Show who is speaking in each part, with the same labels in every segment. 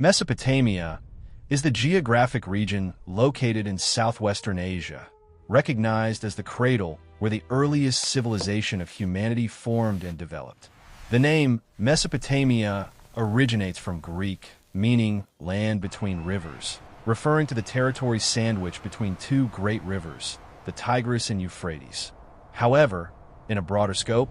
Speaker 1: Mesopotamia is the geographic region located in southwestern Asia, recognized as the cradle where the earliest civilization of humanity formed and developed. The name Mesopotamia originates from Greek, meaning land between rivers, referring to the territory sandwiched between two great rivers, the Tigris and Euphrates. However, in a broader scope,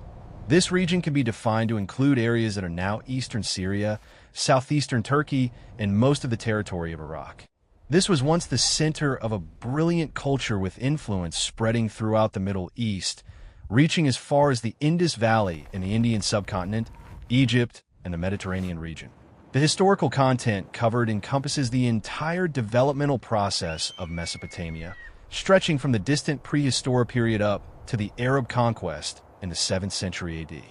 Speaker 1: this region can be defined to include areas that are now eastern Syria, southeastern Turkey, and most of the territory of Iraq. This was once the center of a brilliant culture with influence spreading throughout the Middle East, reaching as far as the Indus Valley in the Indian subcontinent, Egypt, and the Mediterranean region. The historical content covered encompasses the entire developmental process of Mesopotamia, stretching from the distant prehistoric period up to the Arab conquest in the 7th century AD.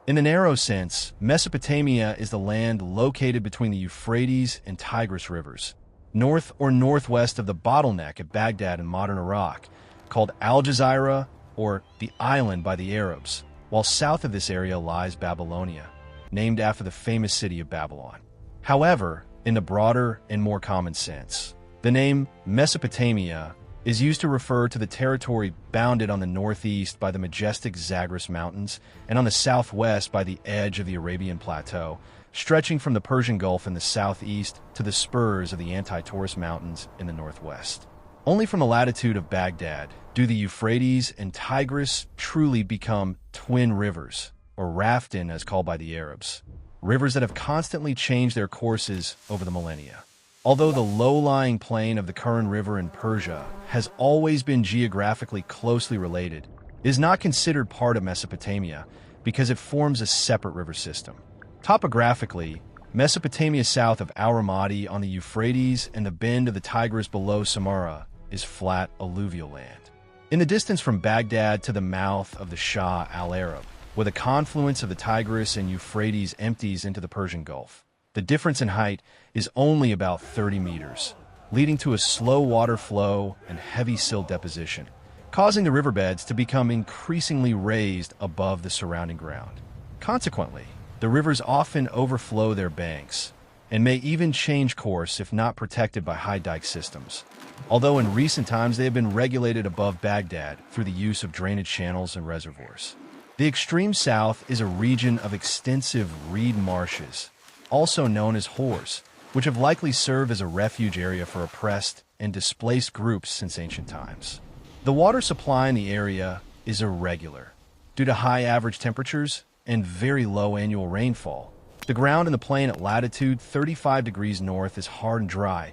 Speaker 1: In the narrow sense, Mesopotamia is the land located between the Euphrates and Tigris rivers, north or northwest of the bottleneck at Baghdad in modern Iraq, called Al Jazeera or the island by the Arabs, while south of this area lies Babylonia, named after the famous city of Babylon. However, in the broader and more common sense, the name Mesopotamia is used to refer to the territory bounded on the northeast by the majestic Zagros Mountains and on the southwest by the edge of the Arabian Plateau, stretching from the Persian Gulf in the southeast to the spurs of the Anti-Taurus Mountains in the northwest. Only from the latitude of Baghdad do the Euphrates and Tigris truly become twin rivers, or raftin as called by the Arabs, rivers that have constantly changed their courses over the millennia. Although the low-lying plain of the Karen River in Persia has always been geographically closely related, it is not considered part of Mesopotamia because it forms a separate river system. Topographically, Mesopotamia south of Al-Ramadi on the Euphrates and the bend of the Tigris below Samarra is flat alluvial land. In the distance from Baghdad to the mouth of the Shah al-Arab, where the confluence of the Tigris and Euphrates empties into the Persian Gulf, the difference in height is only about 30 meters, leading to a slow water flow and heavy silt deposition, causing the riverbeds to become increasingly raised above the surrounding ground. Consequently, the rivers often overflow their banks and may even change course if not protected by high dike systems, although in recent times they have been regulated above Baghdad through the use of drainage channels and reservoirs. The extreme south is a region of extensive reed marshes, also known as hors, which have likely served as a refuge area for oppressed and displaced groups since ancient times. The water supply in the area is irregular. Due to high average temperatures and very low annual rainfall, the ground in the plain at latitude 35 degrees north is hard and dry,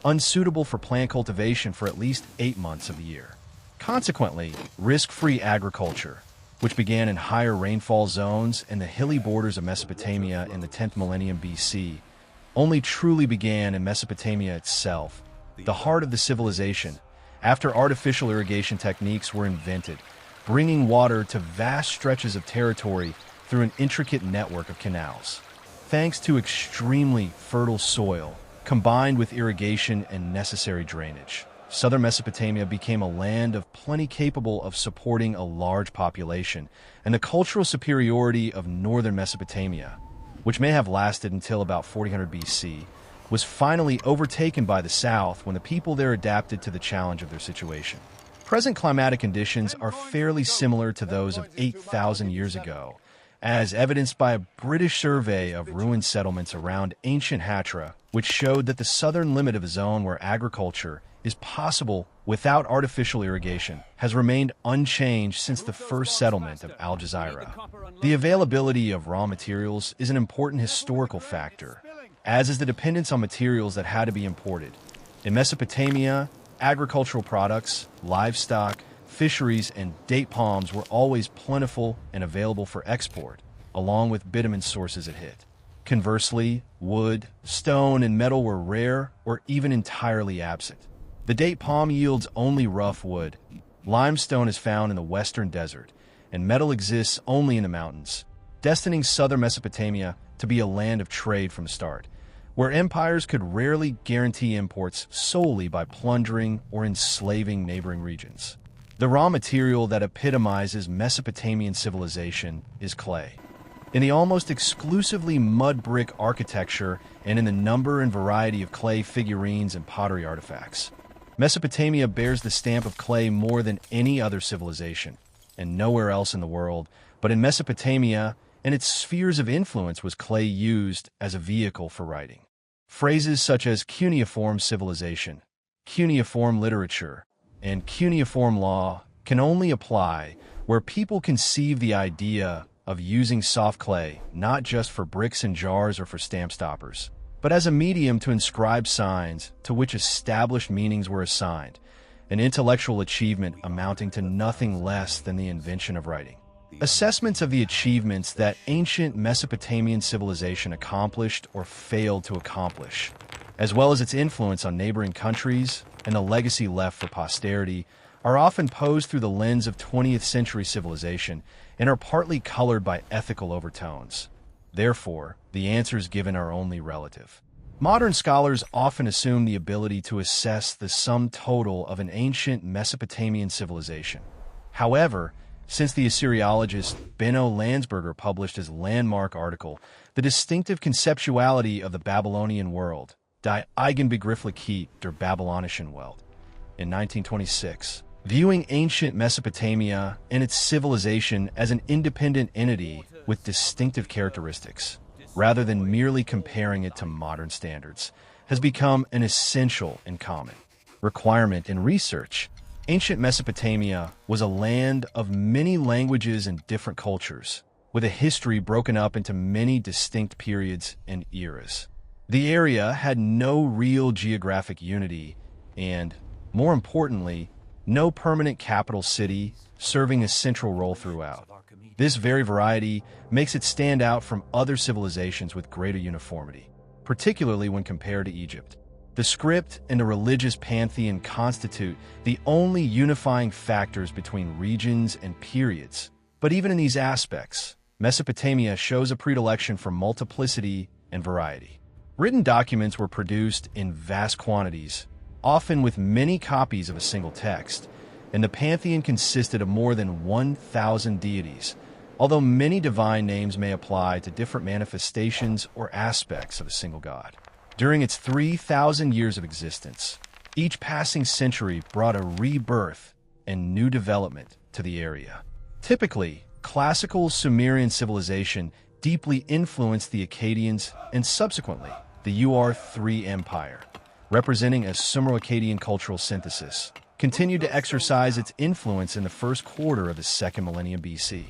Speaker 1: unsuitable for plant cultivation for at least 8 months of the year. Consequently, risk-free agriculture, which began in higher rainfall zones and the hilly borders of Mesopotamia in the 10th millennium BC, only truly began in Mesopotamia itself, the heart of the civilization, after artificial irrigation techniques were invented, bringing water to vast stretches of territory through an intricate network of canals. Thanks to extremely fertile soil, combined with irrigation and necessary drainage, southern Mesopotamia became a land of plenty capable of supporting a large population, and the cultural superiority of northern Mesopotamia, which may have lasted until about 1400 BC, was finally overtaken by the south when the people there adapted to the challenge of their situation. Present climatic conditions are fairly similar to those of 8,000 years ago, as evidenced by a British survey of ruined settlements around ancient Hatra, which showed that the southern limit of a zone where agriculture is possible without artificial irrigation has remained unchanged since the first settlement of Al Jazeera. The availability of raw materials is an important historical factor, as is the dependence on materials that had to be imported. In Mesopotamia, agricultural products, livestock, fisheries, and date palms were always plentiful and available for export, along with bitumen sources at Hit. Conversely, wood, stone, and metal were rare or even entirely absent. The date palm yields only rough wood. Limestone is found in the western desert, and metal exists only in the mountains, destining southern Mesopotamia to be a land of trade from the start, where empires could rarely guarantee imports solely by plundering or enslaving neighboring regions. The raw material that epitomizes Mesopotamian civilization is clay. In the almost exclusively mud brick architecture and in the number and variety of clay figurines and pottery artifacts. Mesopotamia bears the stamp of clay more than any other civilization, and nowhere else in the world, but in Mesopotamia and its spheres of influence was clay used as a vehicle for writing. Phrases such as cuneiform civilization, cuneiform literature, and cuneiform law can only apply where people conceive the idea of using soft clay not just for bricks and jars or for stamp stoppers, but as a medium to inscribe signs to which established meanings were assigned, an intellectual achievement amounting to nothing less than the invention of writing. Assessments of the achievements that ancient Mesopotamian civilization accomplished or failed to accomplish, as well as its influence on neighboring countries and the legacy left for posterity, are often posed through the lens of 20th century civilization and are partly colored by ethical overtones. Therefore, the answers given are only relative. Modern scholars often assume the ability to assess the sum total of an ancient Mesopotamian civilization. However, since the Assyriologist Benno Landsberger published his landmark article, The Distinctive Conceptuality of the Babylonian World, Die Eigenbegrifflichkeit der Babylonischen Welt, in 1926, viewing ancient Mesopotamia and its civilization as an independent entity with distinctive characteristics, rather than merely comparing it to modern standards, has become an essential and common requirement in research. Ancient Mesopotamia was a land of many languages and different cultures, with a history broken up into many distinct periods and eras. The area had no real geographic unity and, more importantly, no permanent capital city serving a central role throughout. This very variety makes it stand out from other civilizations with greater uniformity, particularly when compared to Egypt. The script and the religious pantheon constitute the only unifying factors between regions and periods. But even in these aspects, Mesopotamia shows a predilection for multiplicity and variety. Written documents were produced in vast quantities, often with many copies of a single text, and the pantheon consisted of more than 1,000 deities, although many divine names may apply to different manifestations or aspects of a single god. During its 3,000 years of existence, each passing century brought a rebirth and new development to the area. Typically, classical Sumerian civilization deeply influenced the Akkadians and subsequently the UR3 Empire, representing a Sumer-Akkadian cultural synthesis, continued to exercise its influence in the first quarter of the second millennium BC.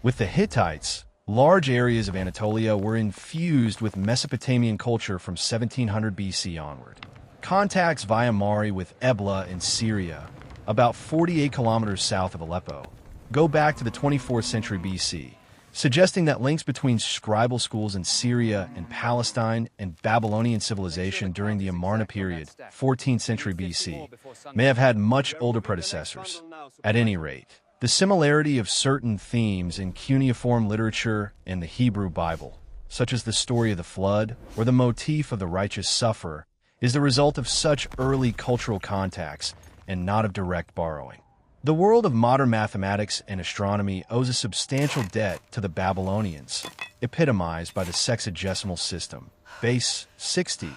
Speaker 1: With the Hittites, large areas of Anatolia were infused with Mesopotamian culture from 1700 BC onward. Contacts via Mari with Ebla in Syria, about 48 kilometers south of Aleppo, go back to the 24th century BC, suggesting that links between scribal schools in Syria and Palestine and Babylonian civilization during the Amarna period, 14th century BC, may have had much older predecessors. At any rate, the similarity of certain themes in cuneiform literature and the Hebrew Bible, such as the story of the flood or the motif of the righteous sufferer, is the result of such early cultural contacts and not of direct borrowing. The world of modern mathematics and astronomy owes a substantial debt to the Babylonians, epitomized by the sexagesimal system, base 60,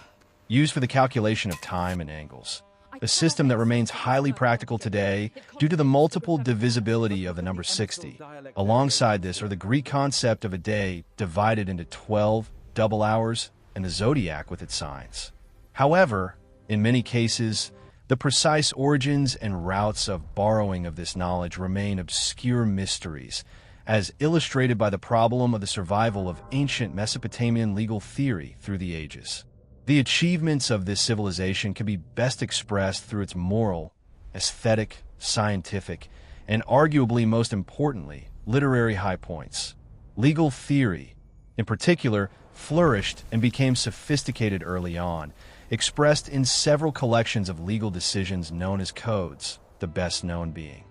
Speaker 1: used for the calculation of time and angles. A system that remains highly practical today due to the multiple divisibility of the number 60. Alongside this are the Greek concept of a day divided into 12 double hours and the zodiac with its signs. However, in many cases, the precise origins and routes of borrowing of this knowledge remain obscure mysteries, as illustrated by the problem of the survival of ancient Mesopotamian legal theory through the ages. The achievements of this civilization can be best expressed through its moral, aesthetic, scientific, and arguably most importantly, literary high points. Legal theory, in particular, flourished and became sophisticated early on, expressed in several collections of legal decisions known as codes, the best known being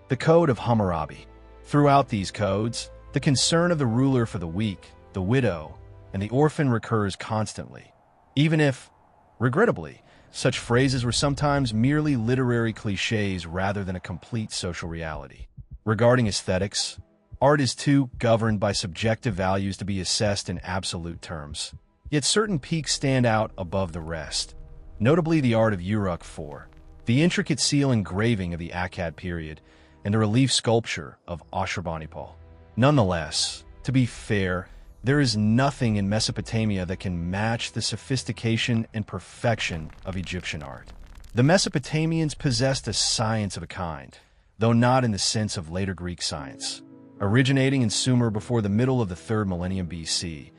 Speaker 1: the Code of Hammurabi. Throughout these codes, the concern of the ruler for the weak, the widow, and the orphan recurs constantly, even if, regrettably, such phrases were sometimes merely literary cliches rather than a complete social reality. Regarding aesthetics, Art is too governed by subjective values to be assessed in absolute terms. Yet certain peaks stand out above the rest, notably the art of Uruk IV, the intricate seal engraving of the Akkad period, and the relief sculpture of Ashurbanipal. Nonetheless, to be fair, there is nothing in Mesopotamia that can match the sophistication and perfection of Egyptian art. The Mesopotamians possessed a science of a kind, though not in the sense of later Greek science. Originating in Sumer before the middle of the 3rd millennium BC,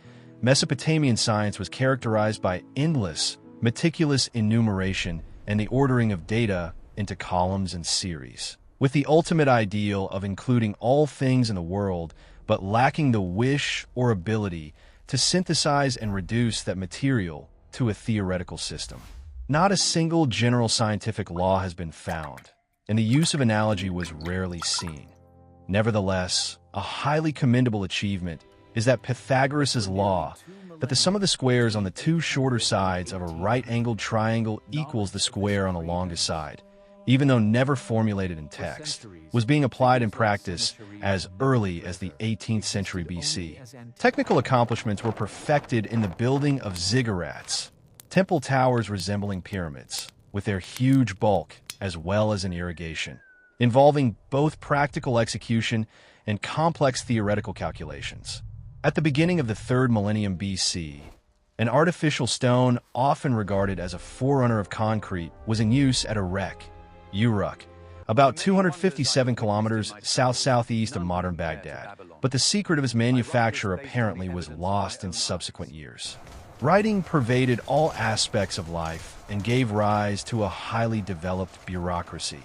Speaker 1: Mesopotamian science was characterized by endless, meticulous enumeration and the ordering of data into columns and series, with the ultimate ideal of including all things in the world but lacking the wish or ability to synthesize and reduce that material to a theoretical system. Not a single general scientific law has been found, and the use of analogy was rarely seen. Nevertheless, a highly commendable achievement is that Pythagoras' law that the sum of the squares on the two shorter sides of a right-angled triangle equals the square on the longest side, even though never formulated in text, was being applied in practice as early as the 18th century BC. Technical accomplishments were perfected in the building of ziggurats, temple towers resembling pyramids, with their huge bulk as well as in irrigation, involving both practical execution and complex theoretical calculations. At the beginning of the 3rd millennium BC, an artificial stone, often regarded as a forerunner of concrete, was in use at Erech, Uruk, about 257 kilometers south-southeast of modern Baghdad, but the secret of its manufacture apparently was lost in subsequent years. Writing pervaded all aspects of life and gave rise to a highly developed bureaucracy.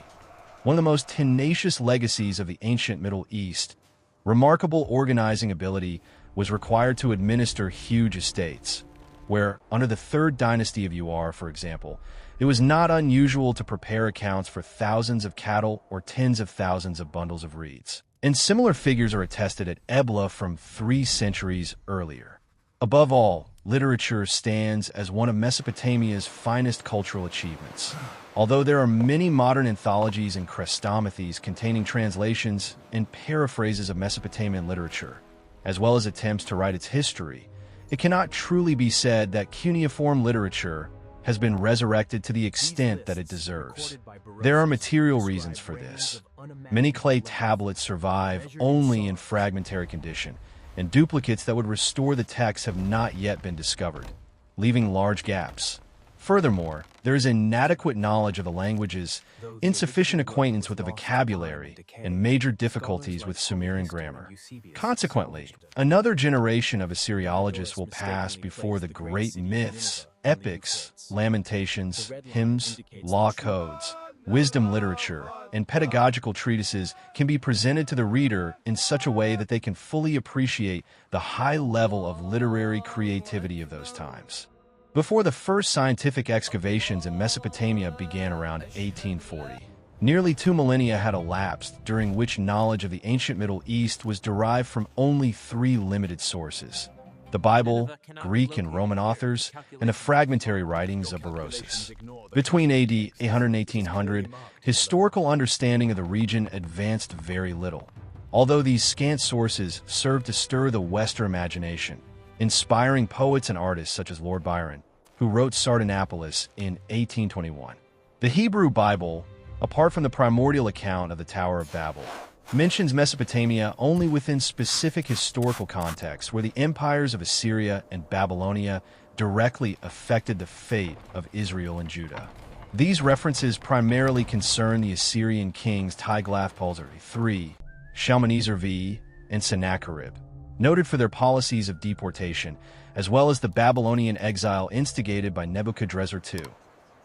Speaker 1: One of the most tenacious legacies of the ancient Middle East, remarkable organizing ability was required to administer huge estates, where, under the 3rd dynasty of Ur, for example, it was not unusual to prepare accounts for thousands of cattle or tens of thousands of bundles of reeds. And similar figures are attested at Ebla from 3 centuries earlier. Above all, literature stands as one of Mesopotamia's finest cultural achievements. Although there are many modern anthologies and chrestomathies containing translations and paraphrases of Mesopotamian literature, as well as attempts to write its history, it cannot truly be said that cuneiform literature has been resurrected to the extent that it deserves. There are material reasons for this. Many clay tablets survive only in fragmentary condition, and duplicates that would restore the text have not yet been discovered, leaving large gaps. Furthermore, there is inadequate knowledge of the languages, insufficient acquaintance with the vocabulary, and major difficulties with Sumerian grammar. Consequently, another generation of Assyriologists will pass before the great myths, epics, lamentations, hymns, law codes, wisdom literature, and pedagogical treatises can be presented to the reader in such a way that they can fully appreciate the high level of literary creativity of those times. Before the first scientific excavations in Mesopotamia began around 1840, nearly 2 millennia had elapsed during which knowledge of the ancient Middle East was derived from only 3 limited sources: the Bible, Greek and Roman authors, and the fragmentary writings of Berosus. Between AD 800 and 1800, historical understanding of the region advanced very little, although these scant sources served to stir the Western imagination, inspiring poets and artists such as Lord Byron, who wrote Sardanapalus in 1821. The Hebrew Bible, apart from the primordial account of the Tower of Babel, mentions Mesopotamia only within specific historical contexts where the empires of Assyria and Babylonia directly affected the fate of Israel and Judah. These references primarily concern the Assyrian kings Tiglath-Pileser III, Shalmaneser V, and Sennacherib, noted for their policies of deportation, as well as the Babylonian exile instigated by Nebuchadnezzar II.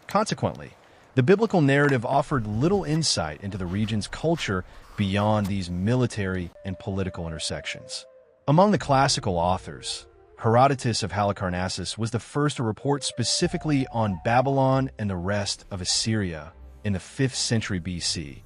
Speaker 1: Consequently, the biblical narrative offered little insight into the region's culture beyond these military and political intersections. Among the classical authors, Herodotus of Halicarnassus was the first to report specifically on Babylon and the rest of Assyria in the 5th century BC,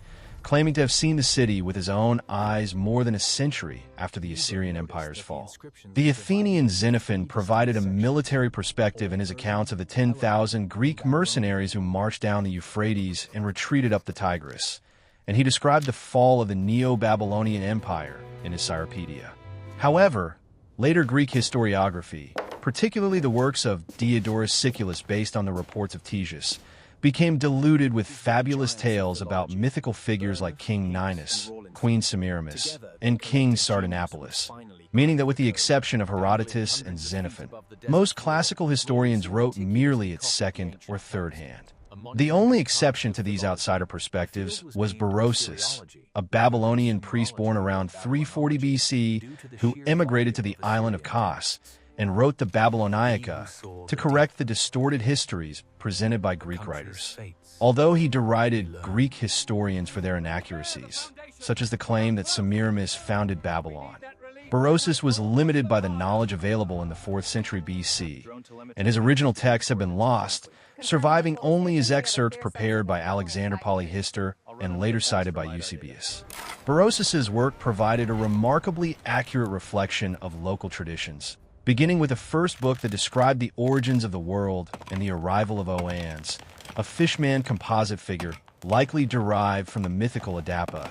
Speaker 1: claiming to have seen the city with his own eyes more than a century after the Assyrian Empire's fall. The Athenian Xenophon provided a military perspective in his accounts of the 10,000 Greek mercenaries who marched down the Euphrates and retreated up the Tigris, and he described the fall of the Neo-Babylonian Empire in his Cyropedia. However, later Greek historiography, particularly the works of Diodorus Siculus based on the reports of Ctesias, became diluted with fabulous tales about mythical figures like King Ninus, Queen Semiramis, and King Sardanapalus, meaning that with the exception of Herodotus and Xenophon, most classical historians wrote merely its second or third hand. The only exception to these outsider perspectives was Berosus, a Babylonian priest born around 340 BC who emigrated to the island of Kos and wrote the Babyloniaca to correct the distorted histories presented by Greek writers. Although he derided Greek historians for their inaccuracies, such as the claim that Semiramis founded Babylon, Berosus was limited by the knowledge available in the 4th century BC, and his original texts have been lost, surviving only his excerpts prepared by Alexander Polyhistor and later cited by Eusebius. Berosus's work provided a remarkably accurate reflection of local traditions, beginning with the first book that described the origins of the world and the arrival of Oannes, a fishman composite figure likely derived from the mythical Adapa,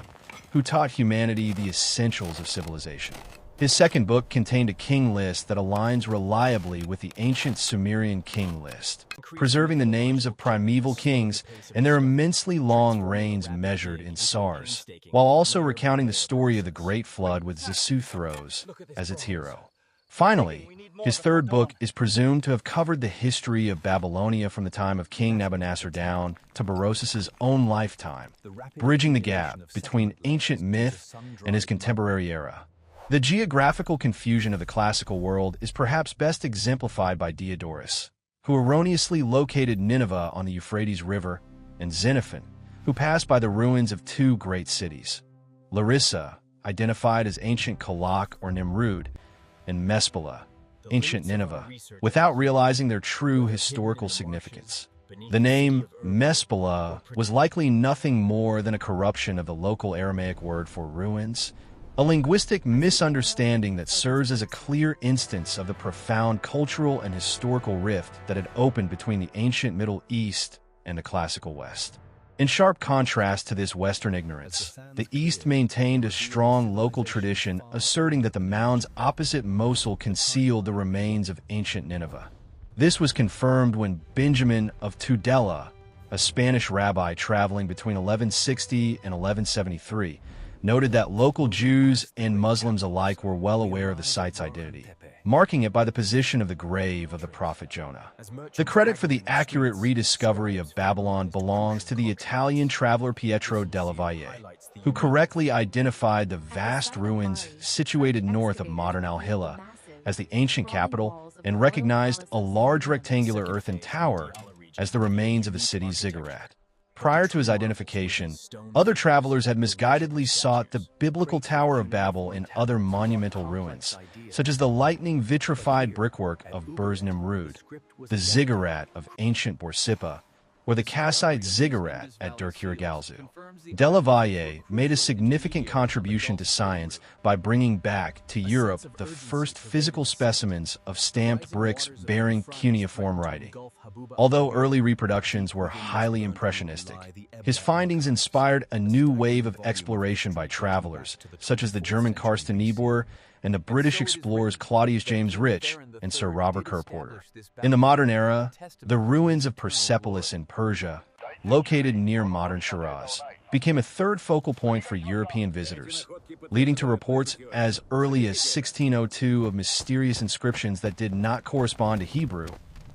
Speaker 1: who taught humanity the essentials of civilization. His second book contained a king list that aligns reliably with the ancient Sumerian king list, preserving the names of primeval kings and their immensely long reigns measured in sars, while also recounting the story of the Great Flood with Xisuthros as its hero. Finally, his third book is presumed to have covered the history of Babylonia from the time of King Nabonassar down to Berosus's own lifetime, bridging the gap between ancient myth and his contemporary era. The geographical confusion of the classical world is perhaps best exemplified by Diodorus, who erroneously located Nineveh on the Euphrates River, and Xenophon, who passed by the ruins of two great cities, Larissa, identified as ancient Kalak or Nimrud, and Mesphala, ancient Nineveh, without realizing their true historical significance. The name Mesphala was likely nothing more than a corruption of the local Aramaic word for ruins, a linguistic misunderstanding that serves as a clear instance of the profound cultural and historical rift that had opened between the ancient Middle East and the classical West. In sharp contrast to this Western ignorance, the East maintained a strong local tradition asserting that the mounds opposite Mosul concealed the remains of ancient Nineveh. This was confirmed when Benjamin of Tudela, a Spanish rabbi traveling between 1160 and 1173, noted that local Jews and Muslims alike were well aware of the site's identity, marking it by the position of the grave of the prophet Jonah. The credit for the accurate rediscovery of Babylon belongs to the Italian traveler Pietro della Valle, who correctly identified the vast ruins situated north of modern Al-Hilla as the ancient capital and recognized a large rectangular earthen tower as the remains of the city's ziggurat. Prior to his identification, other travelers had misguidedly sought the biblical Tower of Babel in other monumental ruins, such as the lightning vitrified brickwork of Burz Nimrud, the ziggurat of ancient Borsippa, or the Kassite ziggurat at Dur-Kirigalzu. Della Valle made a significant contribution to science by bringing back to Europe the first physical specimens of stamped bricks bearing cuneiform writing. Although early reproductions were highly impressionistic, his findings inspired a new wave of exploration by travelers, such as the German Carsten Niebuhr and the British explorers Claudius James Rich and Sir Robert Kerporter. In the modern era, the ruins of Persepolis in Persia, located near modern Shiraz, became a third focal point for European visitors, leading to reports as early as 1602 of mysterious inscriptions that did not correspond to Hebrew,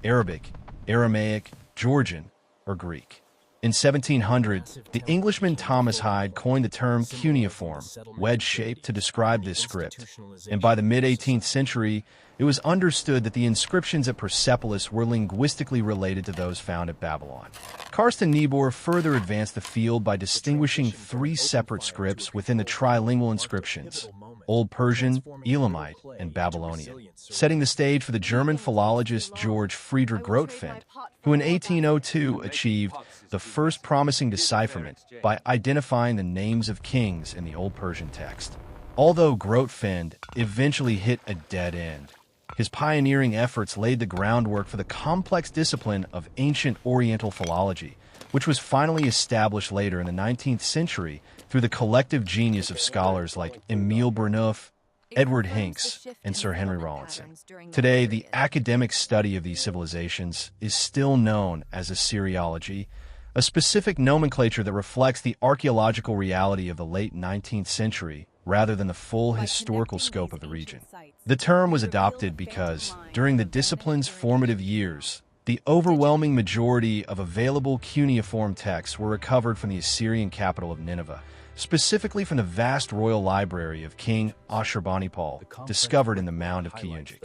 Speaker 1: Arabic, Aramaic, Georgian, or Greek. In 1700, the Englishman Thomas Hyde coined the term cuneiform, wedge-shaped, to describe this script, and by the mid-18th century, it was understood that the inscriptions at Persepolis were linguistically related to those found at Babylon. Carsten Niebuhr further advanced the field by distinguishing three separate scripts within the trilingual inscriptions: Old Persian, Elamite, and Babylonian, setting the stage for the German philologist George Friedrich Grotefend, who in 1802 achieved the first promising decipherment by identifying the names of kings in the Old Persian text. Although Grotefend eventually hit a dead end, His pioneering efforts laid the groundwork for the complex discipline of ancient Oriental philology, which was finally established later in the 19th century through the collective genius of scholars like Emile Burnouf, Edward Hincks, and Sir Henry Rawlinson. Today, the academic study of these civilizations is still known as Assyriology, a specific nomenclature that reflects the archaeological reality of the late 19th century rather than the full historical scope of the region. The term was adopted because, during the discipline's formative years, the overwhelming majority of available cuneiform texts were recovered from the Assyrian capital of Nineveh, specifically from the vast royal library of King Ashurbanipal, discovered in the mound of Kiyunjik.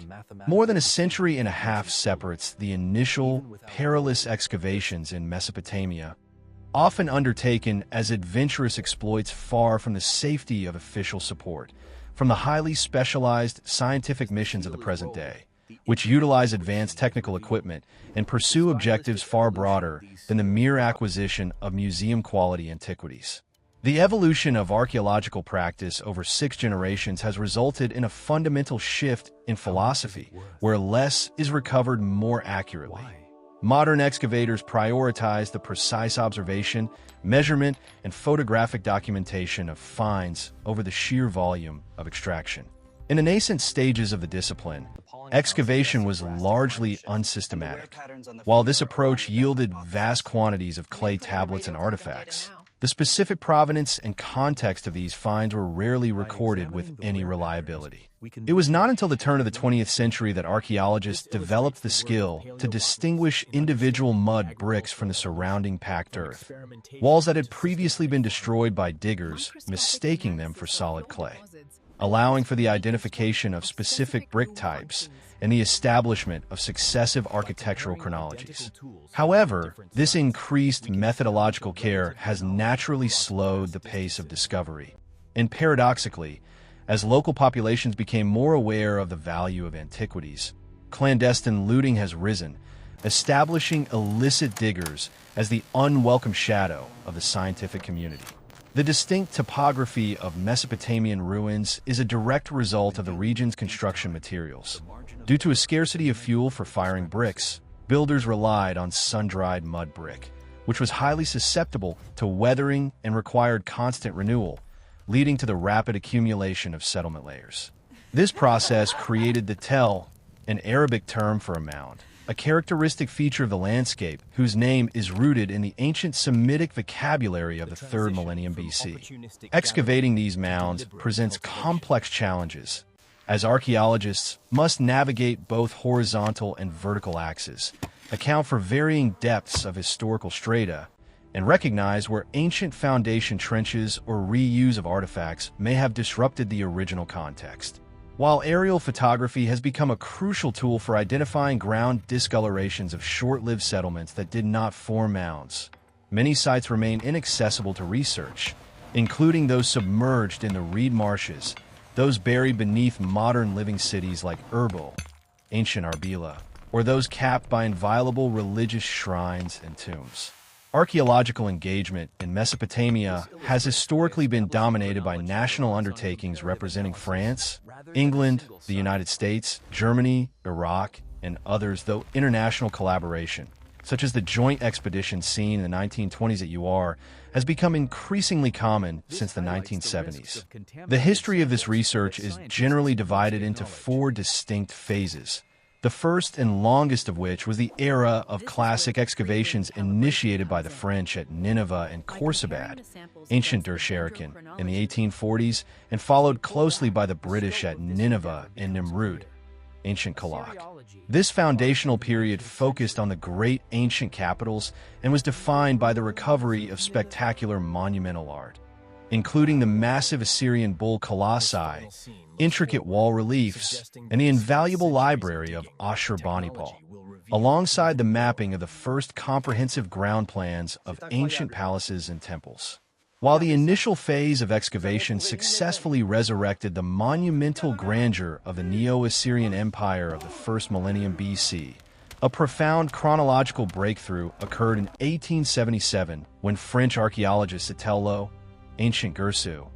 Speaker 1: More than a century and a half separates the initial, perilous excavations in Mesopotamia, often undertaken as adventurous exploits far from the safety of official support, from the highly specialized scientific missions of the present day, which utilize advanced technical equipment and pursue objectives far broader than the mere acquisition of museum-quality antiquities. The evolution of archaeological practice over 6 generations has resulted in a fundamental shift in philosophy, where less is recovered more accurately. Modern excavators prioritize the precise observation, measurement, and photographic documentation of finds over the sheer volume of extraction. In the nascent stages of the discipline, excavation was largely unsystematic. While this approach yielded vast quantities of clay tablets and artifacts, the specific provenance and context of these finds were rarely recorded with any reliability. It was not until the turn of the 20th century that archaeologists developed the skill to distinguish individual mud bricks from the surrounding packed earth, walls that had previously been destroyed by diggers, mistaking them for solid clay, allowing for the identification of specific brick types and the establishment of successive architectural chronologies. However, this increased methodological care has naturally slowed the pace of discovery. And paradoxically, as local populations became more aware of the value of antiquities, clandestine looting has risen, establishing illicit diggers as the unwelcome shadow of the scientific community. The distinct topography of Mesopotamian ruins is a direct result of the region's construction materials. Due to a scarcity of fuel for firing bricks, builders relied on sun-dried mud brick, which was highly susceptible to weathering and required constant renewal, leading to the rapid accumulation of settlement layers. This process created the tell, an Arabic term for a mound, a characteristic feature of the landscape whose name is rooted in the ancient Semitic vocabulary of the 3rd millennium BC. Excavating these mounds presents complex challenges, as archaeologists must navigate both horizontal and vertical axes, account for varying depths of historical strata, and recognize where ancient foundation trenches or reuse of artifacts may have disrupted the original context. While aerial photography has become a crucial tool for identifying ground discolorations of short-lived settlements that did not form mounds, many sites remain inaccessible to research, including those submerged in the reed marshes, those buried beneath modern living cities like Erbil, ancient Arbela, or those capped by inviolable religious shrines and tombs. Archaeological engagement in Mesopotamia has historically been dominated by national undertakings representing France, England, the United States, Germany, Iraq, and others, though international collaboration, such as the joint expedition seen in the 1920s at UR, has become increasingly common since the 1970s. The history of this research is generally divided into 4 distinct phases, the first and longest of which was the era of classic excavations initiated by the French at Nineveh and Khorsabad, ancient Dersherican, in the 1840s, and followed closely by the British at Nineveh and Nimrud, ancient Kalak. This foundational period focused on the great ancient capitals and was defined by the recovery of spectacular monumental art, including the massive Assyrian bull colossi, intricate wall reliefs, and the invaluable library of Ashurbanipal, alongside the mapping of the first comprehensive ground plans of ancient palaces and temples. While the initial phase of excavation successfully resurrected the monumental grandeur of the Neo-Assyrian Empire of the 1st millennium BC, a profound chronological breakthrough occurred in 1877 when French archaeologist Atello, ancient Gersu,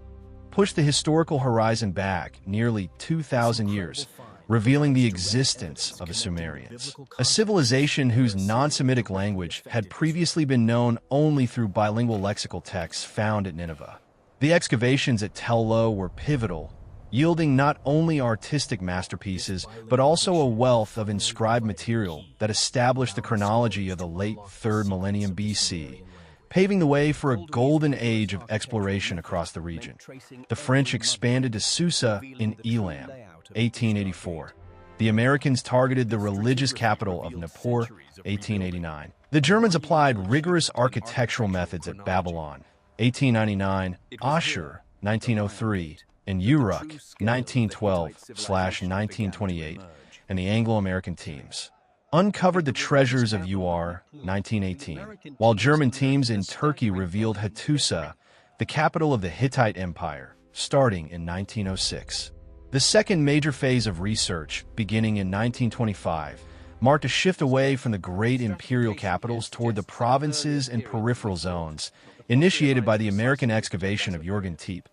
Speaker 1: pushed the historical horizon back nearly 2,000 years, revealing the existence of the Sumerians, a civilization whose non-Semitic language had previously been known only through bilingual lexical texts found at Nineveh. The excavations at Tel Low were pivotal, yielding not only artistic masterpieces, but also a wealth of inscribed material that established the chronology of the late 3rd millennium BC, paving the way for a golden age of exploration across the region. The French expanded to Susa in Elam, 1884. The Americans targeted the religious capital of Nippur, 1889. The Germans applied rigorous architectural methods at Babylon, 1899, Ashur, 1903, and Uruk, 1912/1928, and the Anglo-American teams uncovered the treasures of Ur, 1918, while German teams in Turkey revealed Hattusa, the capital of the Hittite Empire, starting in 1906. The second major phase of research, beginning in 1925, marked a shift away from the great imperial capitals toward the provinces and peripheral zones, initiated by the American excavation of Jurgen Teep,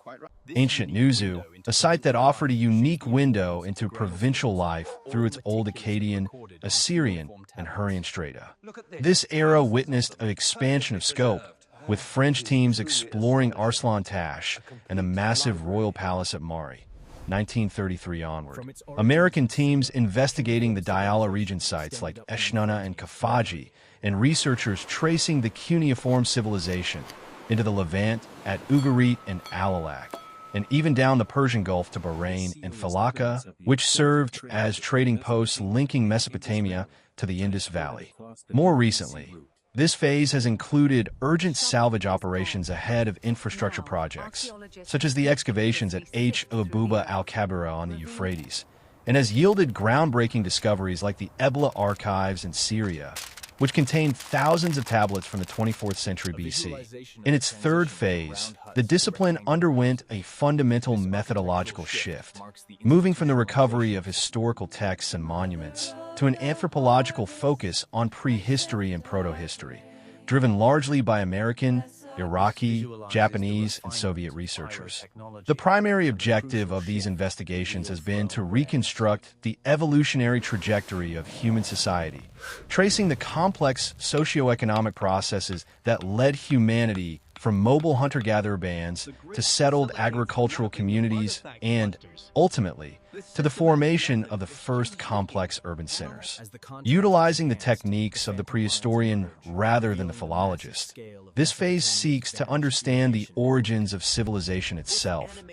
Speaker 1: ancient Nuzu, a site that offered a unique window into provincial life through its old Akkadian, Assyrian, and Hurrian strata. This era witnessed an expansion of scope, with French teams exploring Arslan Tash and the massive royal palace at Mari, 1933 onward. American teams investigating the Diyala region sites like Eshnunna and Kafaji, and researchers tracing the Cuneiform civilization into the Levant at Ugarit and Alalak, and even down the Persian Gulf to Bahrain and Falaka, which served as trading posts linking Mesopotamia to the Indus Valley. More recently, this phase has included urgent salvage operations ahead of infrastructure projects, such as the excavations at Abuba al-Kabira on the Euphrates, and has yielded groundbreaking discoveries like the Ebla archives in Syria, which contain thousands of tablets from the 24th century BC. In its third phase, the discipline underwent a fundamental methodological shift, moving from the recovery of historical texts and monuments to an anthropological focus on prehistory and protohistory, driven largely by American, Iraqi, Japanese, and Soviet researchers. The primary objective of these investigations has been to reconstruct the evolutionary trajectory of human society, tracing the complex socioeconomic processes that led humanity from mobile hunter-gatherer bands to settled agricultural communities and, ultimately, to the formation of the first complex urban centers. Utilizing the techniques of the prehistorian rather than the philologist, this phase seeks to understand the origins of civilization itself,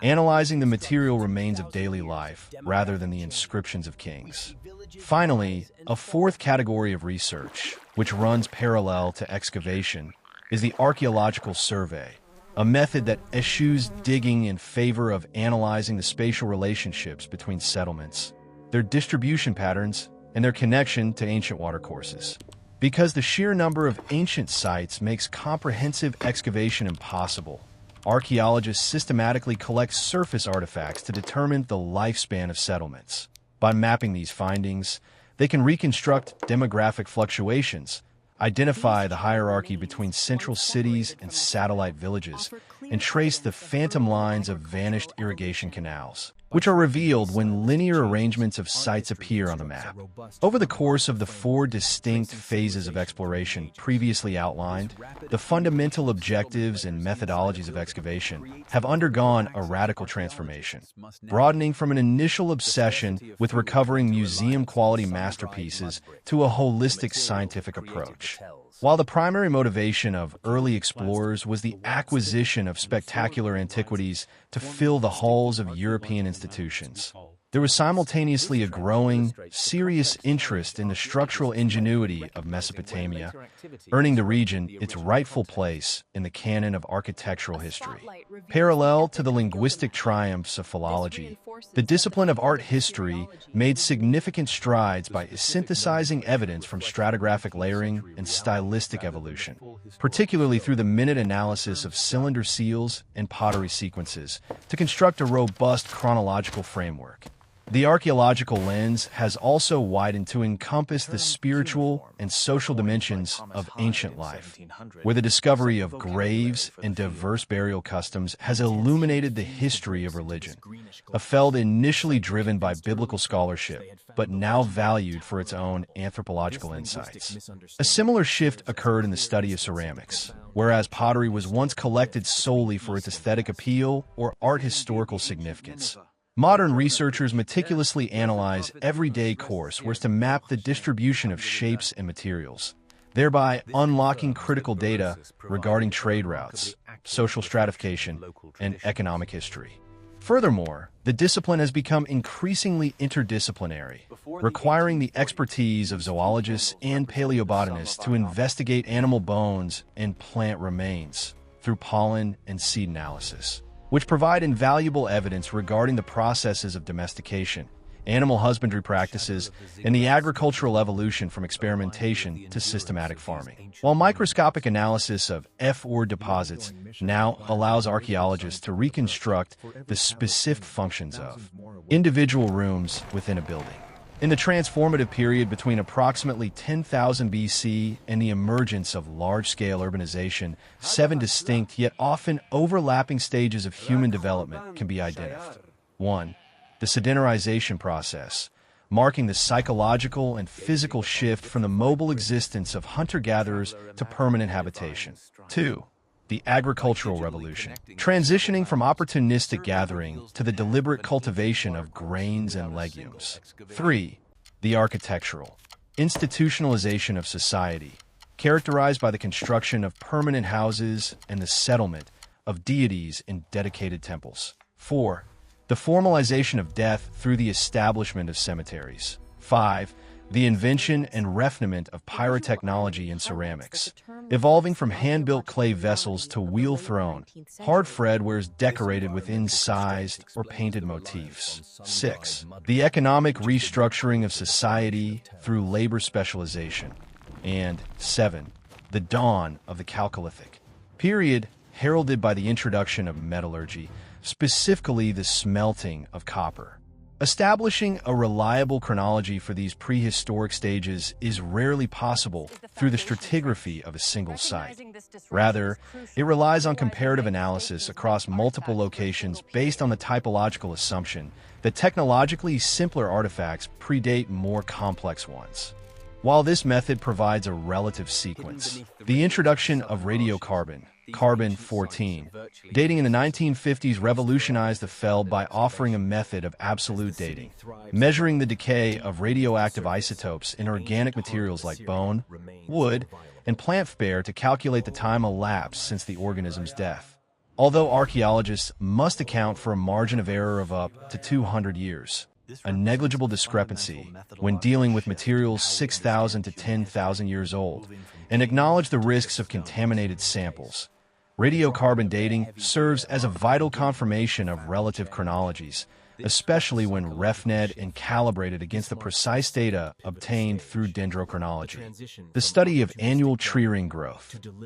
Speaker 1: analyzing the material remains of daily life rather than the inscriptions of kings. Finally, a fourth category of research, which runs parallel to excavation, is the archaeological survey, a method that eschews digging in favor of analyzing the spatial relationships between settlements, their distribution patterns, and their connection to ancient watercourses. Because the sheer number of ancient sites makes comprehensive excavation impossible, archaeologists systematically collect surface artifacts to determine the lifespan of settlements. By mapping these findings, they can reconstruct demographic fluctuations, identify the hierarchy between central cities and satellite villages, and trace the phantom lines of vanished irrigation canals, which are revealed when linear arrangements of sites appear on the map. Over the course of the four distinct phases of exploration previously outlined, the fundamental objectives and methodologies of excavation have undergone a radical transformation, broadening from an initial obsession with recovering museum-quality masterpieces to a holistic scientific approach. While the primary motivation of early explorers was the acquisition of spectacular antiquities to fill the halls of European institutions, there was simultaneously a growing, serious interest in the structural ingenuity of Mesopotamia, earning the region its rightful place in the canon of architectural history. Parallel to the linguistic triumphs of philology, the discipline of art history made significant strides by synthesizing evidence from stratigraphic layering and stylistic evolution, particularly through the minute analysis of cylinder seals and pottery sequences, to construct a robust chronological framework. The archaeological lens has also widened to encompass the spiritual and social dimensions of ancient life, where the discovery of graves and diverse burial customs has illuminated the history of religion, a field initially driven by biblical scholarship, but now valued for its own anthropological insights. A similar shift occurred in the study of ceramics, whereas pottery was once collected solely for its aesthetic appeal or art historical significance. Modern researchers meticulously analyze everyday coarsewares to map the distribution of shapes and materials, thereby unlocking critical data regarding trade routes, social stratification, and economic history. Furthermore, the discipline has become increasingly interdisciplinary, requiring the expertise of zoologists and paleobotanists to investigate animal bones and plant remains through pollen and seed analysis, which provide invaluable evidence regarding the processes of domestication, animal husbandry practices, and the agricultural evolution from experimentation to systematic farming. While microscopic analysis of F-ore deposits now allows archaeologists to reconstruct the specific functions of individual rooms within a building. In the transformative period between approximately 10,000 BC and the emergence of large-scale urbanization, 7 distinct yet often overlapping stages of human development can be identified. 1. The sedentarization process, marking the psychological and physical shift from the mobile existence of hunter-gatherers to permanent habitation. 2. The agricultural revolution, transitioning from opportunistic gathering to the deliberate cultivation of grains and legumes. 3. The architectural, institutionalization of society, characterized by the construction of permanent houses and the settlement of deities in dedicated temples. 4. The formalization of death through the establishment of cemeteries. 5. The invention and refinement of pyrotechnology in ceramics, evolving from hand-built clay vessels to wheel-thrown, hard fretwares decorated with incised or painted motifs. 6. The economic restructuring of society through labor specialization. And 7. The dawn of the Chalcolithic period, heralded by the introduction of metallurgy, specifically the smelting of copper. Establishing a reliable chronology for these prehistoric stages is rarely possible through the stratigraphy of a single site. Rather, it relies on comparative analysis across multiple locations based on the typological assumption that technologically simpler artifacts predate more complex ones. While this method provides a relative sequence, the introduction of radiocarbon, carbon-14, dating in the 1950s revolutionized the field by offering a method of absolute dating, measuring the decay of radioactive isotopes in organic materials like bone, wood, and plant fare to calculate the time elapsed since the organism's death. Although archaeologists must account for a margin of error of up to 200 years, a negligible discrepancy when dealing with materials 6,000 to 10,000 years old, and acknowledge the risks of contaminated samples. Radiocarbon dating serves as a vital confirmation of relative chronologies, especially when RefNet and calibrated against the precise data obtained through dendrochronology, the study of annual tree ring growth.